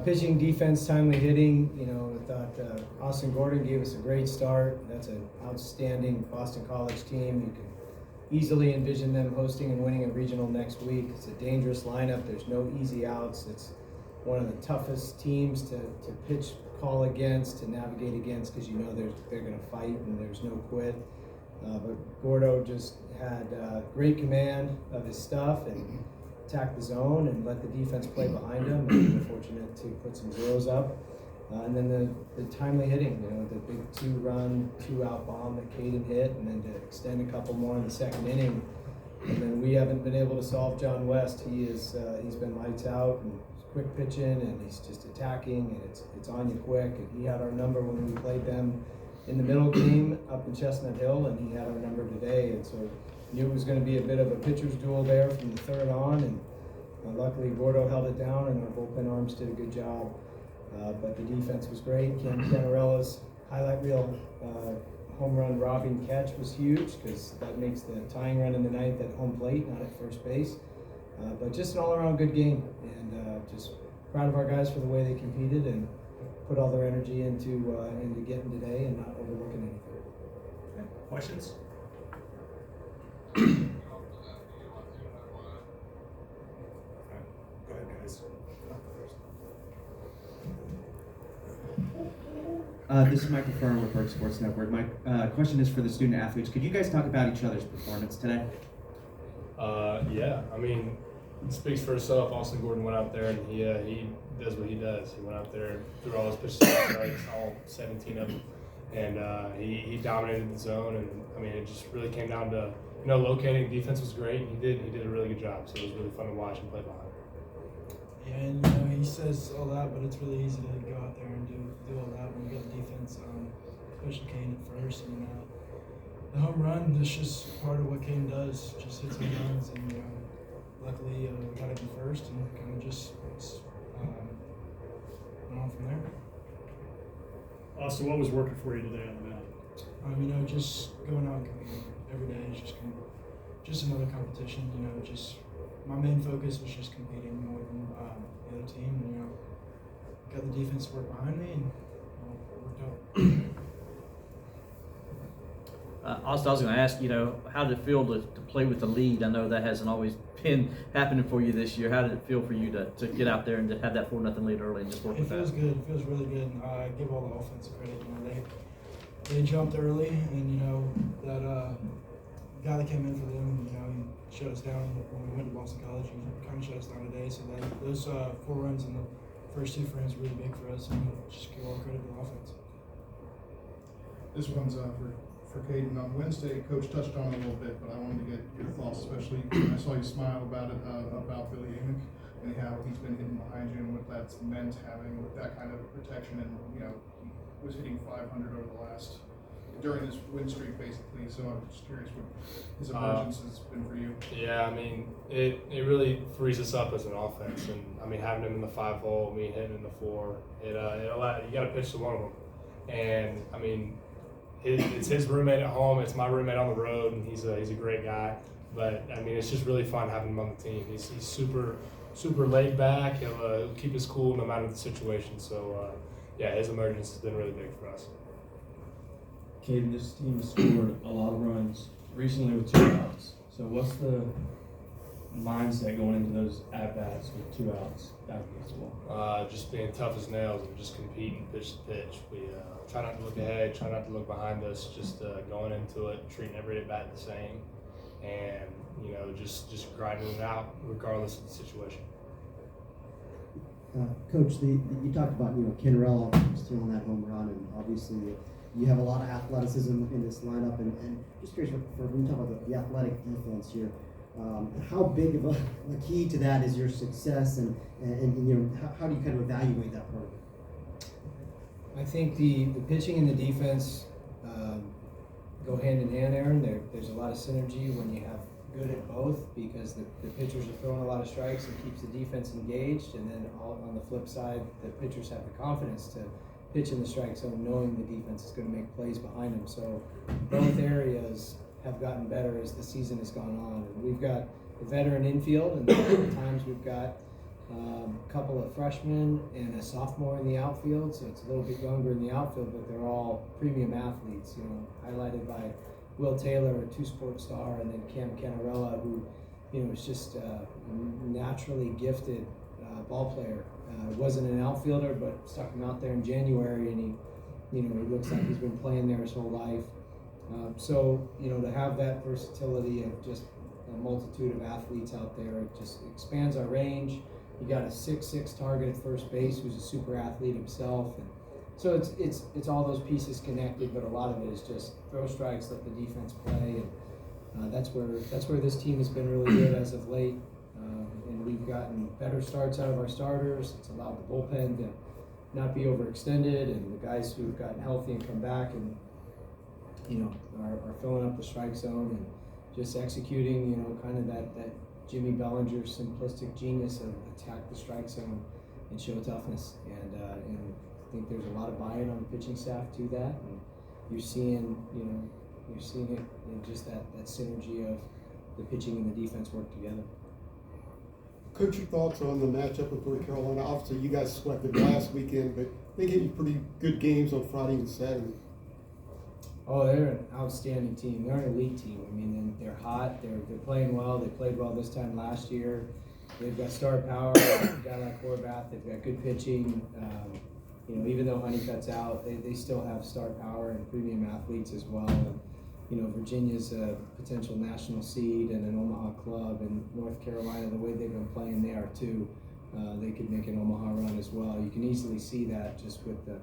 Pitching, defense, timely hitting. I thought Austin Gordon gave us a great start. That's an outstanding Boston College team. You can easily envision them hosting and winning a regional next week. It's a dangerous lineup. There's no easy outs. It's one of the toughest teams to pitch call against, to navigate against, because they're going to fight and there's no quit. But Gordo just had great command of his stuff and attacked the zone and let the defense play behind him. And we're fortunate to put some zeros up. And then the timely hitting, the big 2-run, 2-out bomb that Caden hit, and then to extend a couple more in the second inning. And then we haven't been able to solve John West. He's been lights out and quick pitching, and he's just attacking, and it's on you quick. And he had our number when we played them in the middle game up in Chestnut Hill, and he had our number today. And so knew it was going to be a bit of a pitcher's duel there from the third on, and luckily Gordo held it down, and our bullpen arms did a good job. But the defense was great. Cam Canarella's highlight reel home run robbing catch was huge, because that makes the tying run in the ninth at home plate, not at first base. But just an all-around good game, and just proud of our guys for the way they competed and put all their energy into getting today and not overlooking anything. Okay. Questions? Go ahead, guys. This is Michael Fern with Berg Sports Network. My question is for the student athletes. Could you guys talk about each other's performance today? Yeah, I mean, it speaks for itself. Austin Gordon went out there and he does what he does. He went out there, threw all his pitches, strikes, all 17 of them, and he dominated the zone. And I mean, it just really came down to locating. Defense was great. He did a really good job. So it was really fun to watch and play behind. Yeah, and he says all that, but it's really easy to go out there and do all that when you got the defense, especially Kane at first. And the home run is just part of what Kane does, just hits home runs. And luckily we got it in first and kind of just went on from there. Austin, what was working for you today on the mound? Just going out and competing every day is just another competition. Just my main focus was just competing more than the other team. And, got the defense to work behind me, and it worked out. Austin, I was going to ask, how did it feel to play with the lead? I know that hasn't always been happening for you this year. How did it feel for you to get out there and to have that 4-0 lead early and just work with that? It feels good. It feels really good. I give all the offense credit. They jumped early, and that guy that came in for them, he shut us down when we went to Boston College. He kind of shut us down today. So those 4 runs in the first 2 frames were really big for us, and just give all the credit to the offense. This one's for Caden. On Wednesday, Coach touched on it a little bit, but I wanted to get your thoughts, especially when I saw you smile about it, about Billy Amick and how he's been hitting behind you and what that's meant having with that kind of protection. And he was hitting 500 over the last during this win streak, basically. So I'm just curious what his emergence has been for you. Yeah, I mean, it really frees us up as an offense, and I mean, having him in the 5-hole, me hitting in the 4, it allowed, you got to pitch to one of them, and I mean, it's his roommate at home, it's my roommate on the road, and he's a great guy. But I mean, it's just really fun having him on the team. He's super laid back. He'll keep his cool no matter the situation. So yeah, his emergence has been really big for us. Caden, this team has scored a lot of runs recently with 2 outs. So what's the mindset going into those at-bats with 2 outs after this ball? Just being tough as nails and just competing pitch to pitch. We try not to look ahead, try not to look behind us, just going into it, treating every at-bat the same, and just grinding it out regardless of the situation. Coach, you talked about Canarella stealing that home run, and obviously you have a lot of athleticism in this lineup, and just curious for when you talk about the athletic defense here, how big of a key to that is your success, and how do you kind of evaluate that part of it? I think the pitching and the defense go hand in hand, Aaron. There's a lot of synergy when you have good at both, because the pitchers are throwing a lot of strikes and keeps the defense engaged, and then on the flip side, the pitchers have the confidence to pitch in the strike zone knowing the defense is going to make plays behind them. So both areas have gotten better as the season has gone on. And we've got a veteran infield, and at times we've got a couple of freshmen and a sophomore in the outfield, so it's a little bit younger in the outfield, but they're all premium athletes, you know, highlighted by Will Taylor, a two-sport star, and then Cam Canarella, who, you know, is just a naturally gifted ball player. Wasn't an outfielder, but stuck him out there in January, and he looks like he's been playing there his whole life. So, you know, to have that versatility of just a multitude of athletes out there, it just expands our range. You got a 6'6" target at first base who's a super athlete himself, and so it's all those pieces connected, but a lot of it is just throw strikes, let the defense play, and that's where this team has been really good as of late. And we've gotten better starts out of our starters. It's allowed the bullpen to not be overextended, and the guys who've gotten healthy and come back and, you know, are filling up the strike zone and just executing, you know, kind of that Jimmy Bellinger simplistic genius of attack the strike zone and show toughness. And I think there's a lot of buy-in on the pitching staff to that. And you're seeing it in just that synergy of the pitching and the defense work together. Coach, your thoughts on the matchup with North Carolina? Obviously, you guys swept it last weekend, but they gave you pretty good games on Friday and Saturday. Oh, they're an outstanding team. They're an elite team. I mean, they're hot. They're playing well. They played well this time last year. They've got star power. They've got a guy like Horvath. They've got good pitching. You know, even though Honeycutt's out, they still have star power and premium athletes as well. And, you know, Virginia's a potential national seed and an Omaha club, and North Carolina, the way they've been playing, they are too. They could make an Omaha run as well. You can easily see that just with the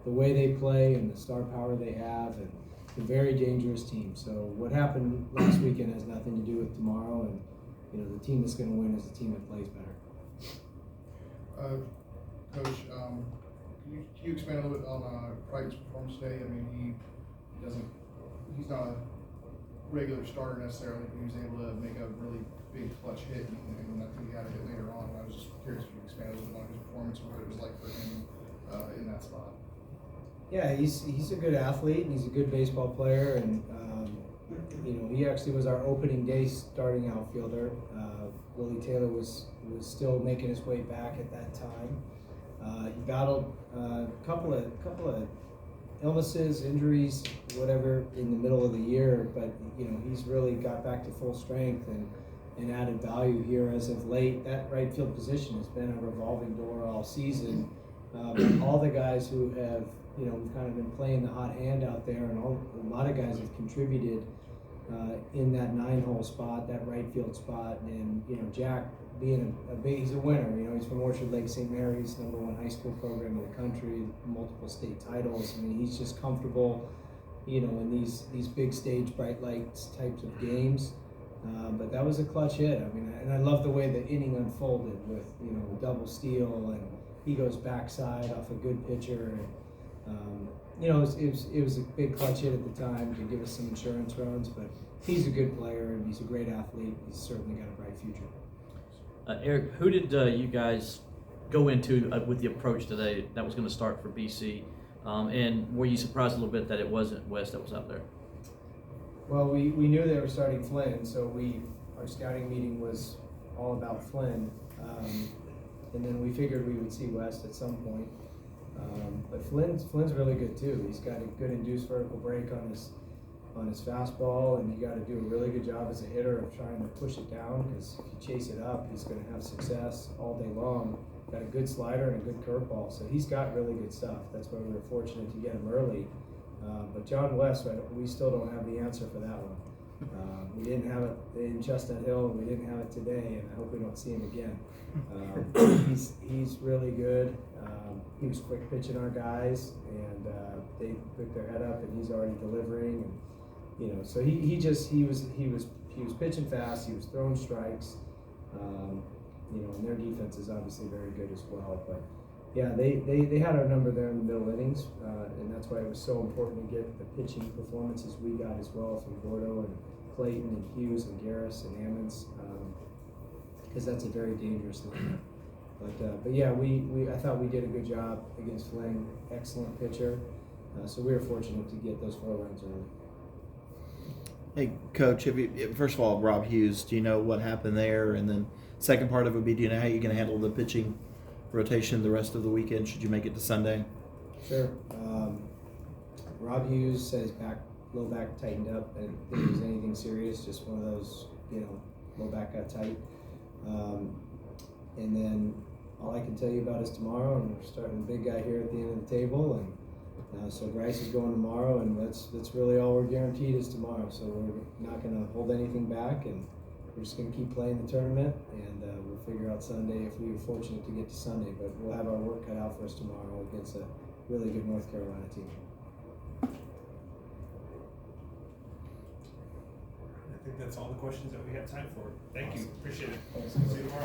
way they play and the star power they have, and a very dangerous team. So what happened last weekend has nothing to do with tomorrow, and you know, the team that's going to win is the team that plays better. Coach, can you expand a little bit on Crichton's performance today? I mean, he's not a regular starter necessarily, but he was able to make a really big clutch hit, and I think he had a hit later on. And I was just curious if you could expand a little bit on his performance and what it was like for him in that spot. Yeah, he's a good athlete, and he's a good baseball player, and you know, he actually was our opening day starting outfielder. Willie Taylor was still making his way back at that time. He battled a couple of illnesses, injuries, whatever, in the middle of the year, but you know, he's really got back to full strength and added value here as of late. That right field position has been a revolving door all season. All the guys who have, you know, we've kind of been playing the hot hand out there, and a lot of guys have contributed in that 9-hole spot, that right field spot. And you know, Jack being he's a winner. You know, he's from Orchard Lake St. Mary's, #1 high school program in the country, multiple state titles. I mean, he's just comfortable, you know, in these big stage, bright lights types of games. But that was a clutch hit. I mean, and I love the way the inning unfolded with, you know, a double steal, and he goes backside off a good pitcher. And, you know, it was a big clutch hit at the time to give us some insurance runs, but he's a good player and he's a great athlete. He's certainly got a bright future. Eric, who did you guys go into with the approach today that was going to start for BC? And were you surprised a little bit that it wasn't West that was out there? Well, we knew they were starting Flynn, so our scouting meeting was all about Flynn. And then we figured we would see West at some point. But Flynn's really good too. He's got a good induced vertical break on his fastball, and you got to do a really good job as a hitter of trying to push it down, because if you chase it up, he's going to have success all day long. Got a good slider and a good curveball, so he's got really good stuff. That's why we were fortunate to get him early. But John West, we still don't have the answer for that one. We didn't have it in Chestnut Hill, and we didn't have it today, and I hope we don't see him again. He's really good. He was quick pitching our guys, and they put their head up, and he's already delivering. And you know, so he was pitching fast. He was throwing strikes. You know, and their defense is obviously very good as well. But yeah, they had our number there in the middle innings, and that's why it was so important to get the pitching performances we got as well from Gordo and Clayton and Hughes and Garris and Ammons, because that's a very dangerous lineup. But yeah, I thought we did a good job against Flynn. Excellent pitcher, so we were fortunate to get those 4 runs early. Hey, Coach, first of all, Rob Hughes, do you know what happened there? And then Second part of it would be, do you know how you're going to handle the pitching rotation the rest of the weekend? Should you make it to Sunday? Sure. Rob Hughes says low back tightened up. I didn't think it was anything serious, just one of those, low back got tight. And then all I can tell you about is tomorrow, and we're starting the big guy here at the end of the table, and so Grice is going tomorrow, and that's really all we're guaranteed is tomorrow. So we're not going to hold anything back, and we're just going to keep playing the tournament, and we'll figure out Sunday if we were fortunate to get to Sunday. But we'll have our work cut out for us tomorrow against a really good North Carolina team. I think that's all the questions that we have time for. Thank you. Appreciate it. Thanks. See you tomorrow.